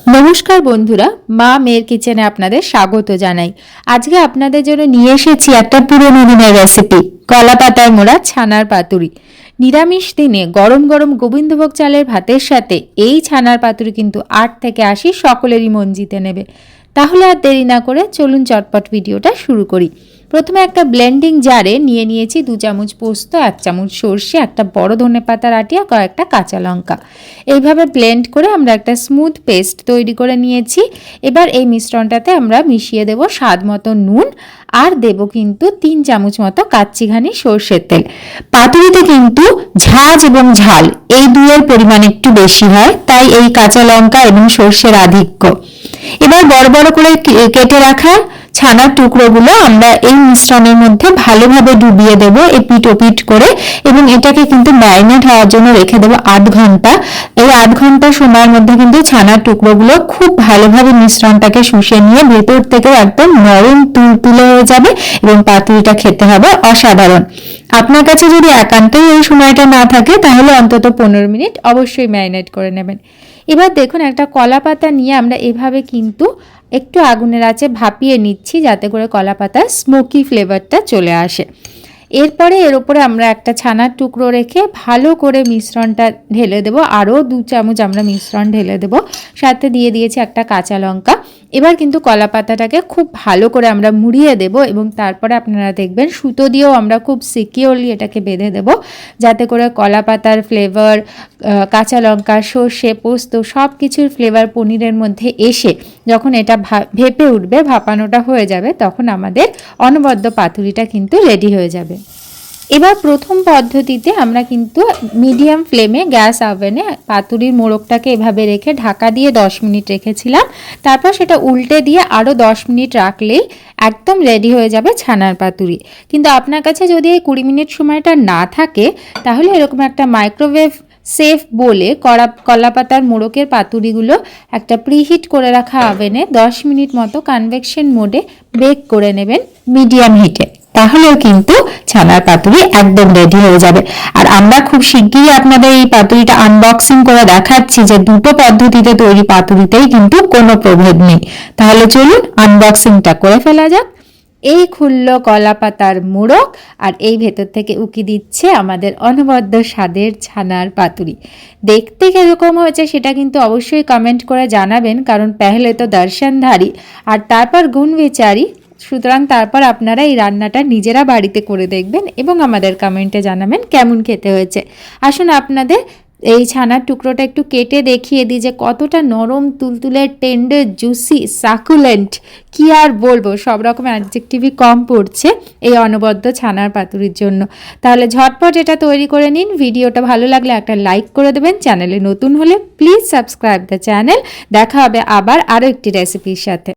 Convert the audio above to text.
নমস্কার বন্ধুরা, মা মেয়ের কিচেনে আপনাদের স্বাগত জানাই। আজকে আপনাদের জন্য নিয়ে এসেছি একটা পুরনো দিনের রেসিপি, কলা পাতায় মোড়া ছানার পাতুরি। নিরামিষ দিনে গরম গরম গোবিন্দভোগ চালের ভাতের সাথে এই ছানার পাতুরি কিন্তু 8 থেকে 80 সকলেরই মন জিতে নেবে। তাহলে আর দেরি না করে চলুন চটপট ভিডিওটা শুরু করি। প্রথমে একটা ব্লেন্ডিং জারে নিয়ে নিয়েছি 2 চামচ পোস্ত, 1 চামচ সর্ষে, একটা বড় ধনেপাতার আটিয়া, কয়েকটা কাঁচা লঙ্কা। এইভাবে ব্লেন্ড করে আমরা একটা স্মুথ পেস্ট তৈরি করে নিয়েছি। এবার এই মিশ্রণটাতে আমরা মিশিয়ে দেব স্বাদ মতো নুন আর দেব কিন্তু 3 চামচ মতো কাচ্চিঘানি সর্ষের তেল। পাতুরিতে কিন্তু ঝাঁঝ এবং ঝাল এই দুয়ের পরিমাণ একটু বেশি হয়, তাই এই কাঁচা লঙ্কা এবং সর্ষের আধিক্য। এবার বড় বড় করে কেটে রাখা ছানার টুকরোগুলো আমরা এই মিশ্রণের মধ্যে ভালোভাবে ডুবিয়ে দেব এপিট ওপিট করে, এবং এটাকে কিন্তু ম্যারিনেট হওয়ার জন্য রেখে দেবো 8 ঘন্টা। এই 8 ঘন্টা সময়ের মধ্যে কিন্তু ছানার টুকরোগুলো খুব ভালোভাবে মিশ্রণটাকে শুষে নিয়ে ভেতর থেকে একদম নরম তুলতুলে হয়ে যাবে এবং পাতুরিটা খেতে হবে অসাধারণ। আপনার কাছে যদি একান্তই এই সময়টা না থাকে তাহলে অন্তত 15 মিনিট অবশ্যই ম্যারিনেট করে নেবেন। এবার দেখুন, একটা কলা পাতা নিয়ে আমরা এভাবে কিন্তু একটু আগুনের আঁচে ভাপিয়ে নিচ্ছি যাতে করে কলা পাতার স্মোকি ফ্লেভারটা চলে আসে। এরপরে এর উপরে আমরা একটা ছানার টুকরো রেখে ভালো করে মিশ্রণটা ঢেলে দেবো। আরও 2 চামচ আমরা মিশ্রণ ঢেলে দেবো, সাথে দিয়ে দিয়েছি একটা কাঁচা লঙ্কা। এবার কিন্তু কলা পাতাটাকে খুব ভালো করে আমরা মুড়িয়ে দেব এবং তারপরে আপনারা দেখবেন সুতো দিয়েও আমরা খুব সিকিউরলি এটাকে বেঁধে দেব, যাতে করে কলা পাতার ফ্লেভার, কাঁচা লঙ্কা, সর্ষে, পোস্ত সব কিছুর ফ্লেভার পনিরের মধ্যে এসে যখন এটা ভেপে উঠবে, ভাপানোটা হয়ে যাবে, তখন আমাদের অনবদ্য পাতুরিটা কিন্তু রেডি হয়ে যাবে। এবার প্রথম পদ্ধতিতে আমরা কিন্তু মিডিয়াম ফ্লেমে গ্যাস ওভেনে পাতুরির মোড়কটাকে এভাবে রেখে ঢাকা দিয়ে 10 মিনিট রেখেছিলাম। তারপর সেটা উল্টে দিয়ে আরও 10 মিনিট রাখলেই একদম রেডি হয়ে যাবে ছানার পাতুরি। কিন্তু আপনার কাছে যদি এই 20 মিনিট সময়টা না থাকে তাহলে এরকম একটা মাইক্রোওয়েভ সেফ বলে কলা পাতার মোড়কের পাতুরিগুলো একটা প্রিহিট করে রাখা ওভেনে 10 মিনিট মতো কনভেকশন মোডে বেক করে নেবেন মিডিয়াম হিটে। তাহলেও কিন্তু ছানার পাতুরি একদম রেডি হয়ে যাবে। আর আমরা খুব শিগগিরই আপনাদের এই পাতুরিটা আনবক্সিং করে দেখাচ্ছি যে দুটো পদ্ধতিতে তৈরি পাতুরিতেই কিন্তু কোনো প্রভেদ নেই। তাহলে চলুন আনবক্সিংটা করে ফেলা যাক। এই খুললো কলা পাতার মোড়ক আর এই ভেতর থেকে উকি দিচ্ছে আমাদের অনবদ্য স্বাদের ছানার পাতুরি। দেখতে কিরকম হয়েছে সেটা কিন্তু অবশ্যই কমেন্ট করে জানাবেন, কারণ পেহলে তো দর্শনধারী আর তারপর গুণ বিচারি। সুতরাং তারপর আপনারা এই রান্নাটা নিজেরা বাড়িতে করে দেখবেন এবং আমাদের কমেন্টে জানাবেন কেমন খেতে হয়েছে। আসুন আপনাদের এই ছানার টুকরোটা একটু কেটে দেখিয়ে দিই যে কতটা নরম, তুলতুলে, টেন্ডার, জুসি, সাকুলেন্ট। কি আর বলবো, সব রকম অ্যাডজেক্টিভই কম পড়ছে এই অনবদ্য ছানার পাতুরির জন্য। তাহলে ঝটপট এটা তৈরি করে নিন। ভিডিওটা ভালো লাগলে একটা লাইক করে দেবেন। চ্যানেলে নতুন হলে প্লিজ সাবস্ক্রাইব দ্য চ্যানেল। দেখা হবে আবার আরও একটি রেসিপির সাথে।